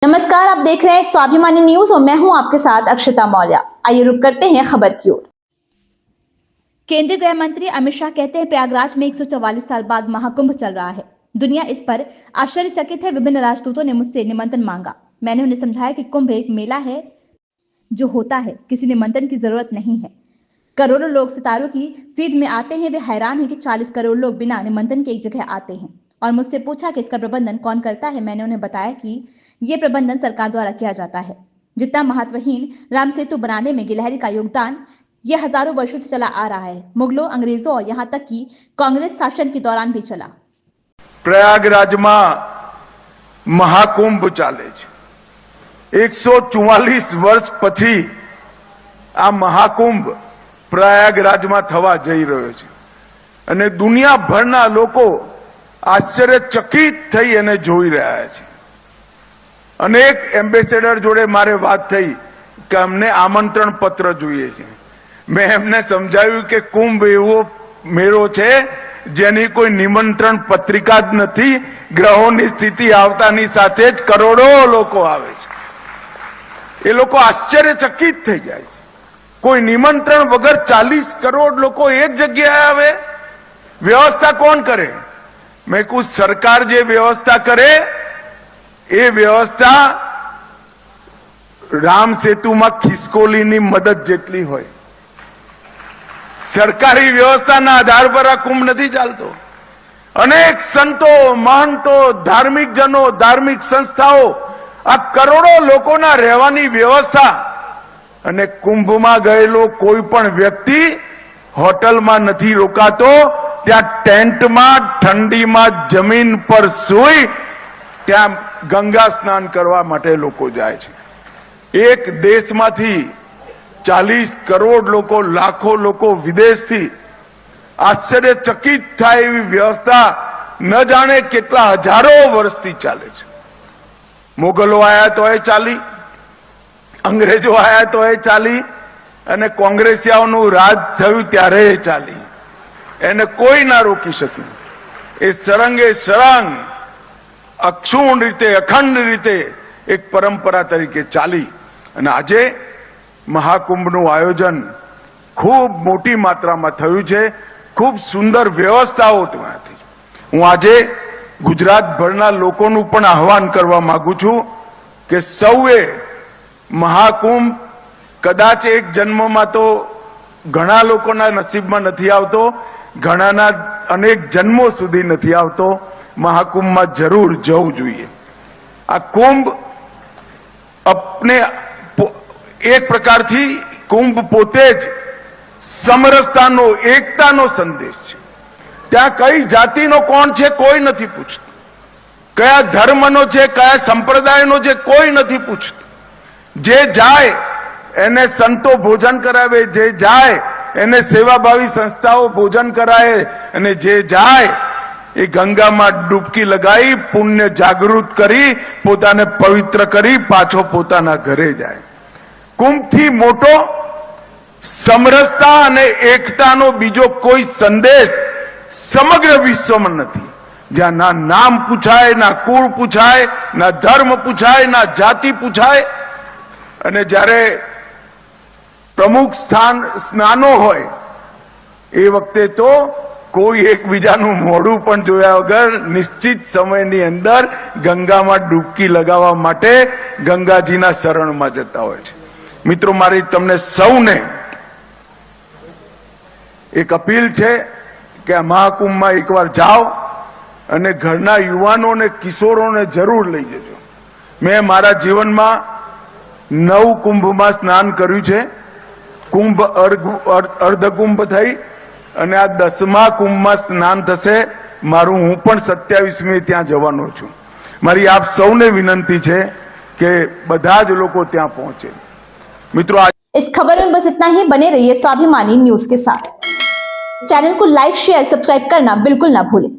नमस्कार, आप देख रहे हैं स्वाभिमानी न्यूज और मैं हूं आपके साथ अक्षता मौर्य। आइए रुक करते हैं खबर की ओर। केंद्रीय गृह मंत्री अमित शाह कहते हैं प्रयागराज में 144 साल बाद महाकुंभ चल रहा है। दुनिया इस पर आश्चर्यचकित है। विभिन्न राजदूतों ने मुझसे निमंत्रण मांगा। मैंने उन्हें समझाया कि कुंभ एक मेला है जो होता है, किसी निमंत्रण की जरूरत नहीं है। करोड़ों लोग सितारों की सीध में आते हैं। वे हैरान हैं कि 40 करोड़ लोग बिना निमंत्रण के एक जगह आते हैं और मुझसे पूछा कि इसका प्रबंधन कौन करता है। मैंने उन्हें बताया कि ये प्रबंधन सरकार द्वारा किया जाता है। जितना महत्वहीन राम सेतु बनाने में गिलहरी का योगदान ये हजारों वर्षों से चला आ रहा है। मुगलों, अंग्रेजों और यहाँ तक कि कांग्रेस शासन के दौरान भी चला। प्रयागराज में महाकुंभ चाले छे। 144 वर्ष पछी आ महाकुंभ प्रयागराज में थवा जई रह्यो छे अने दुनियाभરના લોકો આશ્ચર્યચકિત થઈ અને જોઈ રહ્યા છે। અનેક એમ્બેસેડર જોડે મારે વાત થઈ કે અમને આમંત્રણ પત્ર જોઈએ છે। મેં એમને સમજાવ્યું કે કુંભ એવો મેળો છે જેની કોઈ નિમંત્રણ પત્રિકા જ નથી। ગ્રહોની સ્થિતિ આવતાની સાથે જ કરોડો લોકો આવે છે। એ લોકો આશ્ચર્યચકિત થઈ જાય છે। કોઈ નિમંત્રણ વગર 40 કરોડ લોકો એક જગ્યાએ આવે, વ્યવસ્થા કોણ કરે? मैं कुछ सरकार जे व्यवस्था करे ए व्यवस्था राम सेतु में खिसकोली नी मदद जेटली होय। सरकारी व्यवस्था ना आधार पर आ कुंभ नहीं चालतो। अनेक संतो, महंतो, धार्मिक जनो, धार्मिक संस्थाओं आ करोड़ों लोगों ना रहवानी व्यवस्था अने कुंभ में गयेलो कोई पण व्यक्ति होटल में नहीं रोकातो। त्या टेंट में ठंडी में जमीन पर सोई त्या गंगा स्नान करवा माटे लोको जाय छे। एक देश मांथी 40 करोड़ लोको, लाखों लोको विदेश थी आश्चर्यचकित थाय एवी व्यवस्था न जाने केटला हजारों वर्षथी चाले छे। मोगलो आया तो चाली, अंग्रेजो आया तो चाली अने कांग्रेसियाओनुं राज थयुं त्यारे चाली। એને કોઈ ના રોકી શક્યું। એ સરંગે સરંગ અક્ષુણ રીતે, અખંડ રીતે એક પરંપરા તરીકે ચાલી અને આજે મહાકુંભનું આયોજન ખૂબ મોટી માત્રામાં થયું છે। ખૂબ સુંદર વ્યવસ્થાઓ ત્યાંથી। હું આજે ગુજરાતભરના લોકોનું પણ આહવાન કરવા માંગુ છું કે સૌએ મહાકુંભ કદાચ એક જન્મમાં તો ઘણા લોકોના નસીબમાં નથી આવતો, ઘણાના અનેક જન્મો સુધી નથી આવતો। મહાકુંભમાં જરૂર જવું જોઈએ। આ કુંભ अपने एक प्रकारથી કુંભ પોતે જ સમરસતાનો, એકતાનો સંદેશ છે। ત્યાં કઈ જાતિનો કોણ છે કોઈ નથી પૂછતું, કયા ધર્મનો છે, કયા સંપ્રદાયનો છે કોઈ નથી પૂછતું। જે જાય એને સંતો ભોજન કરાવે, જે જાય એને સેવાભાવી સંસ્થાઓ ભોજન કરાય અને જે જાય એ ગંગામાં ડૂબકી લગાવી પુણ્ય જાગૃત કરી પોતાને પવિત્ર કરી પાછો પોતાના ઘરે જાય। કુંભથી મોટો સમરસતા અને એકતાનો બીજો કોઈ સંદેશ સમગ્ર વિશ્વમાં નથી। જ્યાં ના નામ પૂછાય, ના કુળ પૂછાય, ના ધર્મ પૂછાય, ના જાતિ પૂછાય અને જ્યારે प्रमुख स्नानो होय ए वक्ते तो कोई एकबीजानुं मोढुं पण जोया वगर निश्चित समयनी अंदर गंगा में डूबकी लगावा माटे गंगाजीना शरणमां जता होय छे। मित्रों, मारी तमने सौने एक अपील छे के आ महाकुंभ में एकवार जाओ अने घरना युवानों ने किशोरों ने जरूर लई जजो। मैं मारा जीवन में 9 कुंभ में स्नान कर्युं छे। कुंभ अर्धकुंभ थई અને આ 10મા કુંભમાં સ્નાન થશે। મારું હું પણ 27મી ત્યાં જવાનો છું। મારી આપ સૌને વિનંતી છે કે બધા જ લોકો ત્યાં પહોંચે। મિત્રો, इस खबर में बस इतना ही। बने रहिए स्वाभिमानी न्यूज के साथ। चैनल को लाइक, शेयर, सब्सक्राइब करना बिल्कुल ना भूलें।